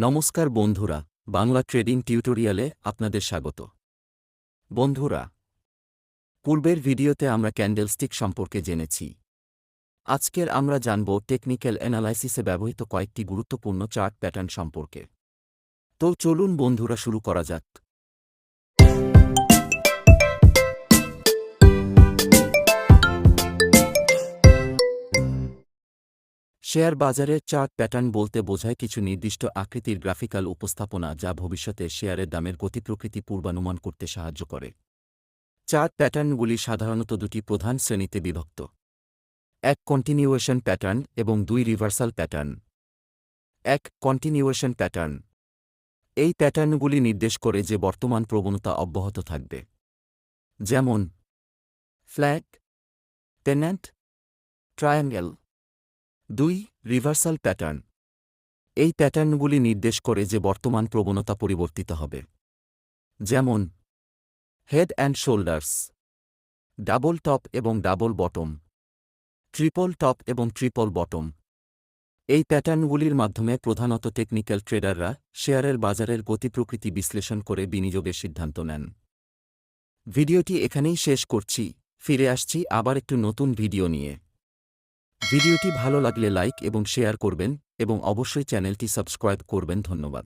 নমস্কার বন্ধুরা, বাংলা ট্রেডিং টিউটোরিয়ালে আপনাদের স্বাগত। বন্ধুরা, পূর্বের ভিডিওতে আমরা ক্যান্ডেলস্টিক সম্পর্কে জেনেছি। আজকের আমরা জানব টেকনিক্যাল অ্যানালাইসিসে ব্যবহৃত কয়েকটি গুরুত্বপূর্ণ চার্ট প্যাটার্ন সম্পর্কে। তো চলুন বন্ধুরা, শুরু করা যাক। শেয়ার বাজারের চার্ট প্যাটার্ন বলতে বোঝায় কিছু নির্দিষ্ট আকৃতির গ্রাফিক্যাল উপস্থাপনা যা ভবিষ্যতে শেয়ারের দামের গতিপ্রকৃতি পূর্বানুমান করতে সাহায্য করে। চার্ট প্যাটার্নগুলি সাধারণত দুটি প্রধান শ্রেণীতে বিভক্ত: এক কন্টিনিউয়েশন প্যাটার্ন এবং দুই রিভার্সাল প্যাটার্ন। এক কন্টিনিউয়েশন প্যাটার্ন। এই প্যাটার্নগুলি নির্দেশ করে যে বর্তমান প্রবণতা অব্যাহত থাকবে, যেমন ফ্ল্যাগ, পেন্ডেন্ট, ট্রায়াঙ্গেল। দুই রিভার্সাল প্যাটার্ন। এই প্যাটার্নগুলি নির্দেশ করে যে বর্তমান প্রবণতা পরিবর্তিত হবে, যেমন head and shoulders, double top এবং ডাবল বটম, ট্রিপল টপ এবং ট্রিপল বটম। এই প্যাটার্নগুলির মাধ্যমে প্রধানত টেকনিক্যাল ট্রেডাররা শেয়ারের বাজারের গতিপ্রকৃতি বিশ্লেষণ করে বিনিয়োগের সিদ্ধান্ত নেন। ভিডিওটি এখানেই শেষ করছি, ফিরে আসছি আবার একটু নতুন ভিডিও নিয়ে। ভিডিওটি ভালো লাগলে লাইক এবং শেয়ার করবেন এবং অবশ্যই চ্যানেলটি সাবস্ক্রাইব করবেন। ধন্যবাদ।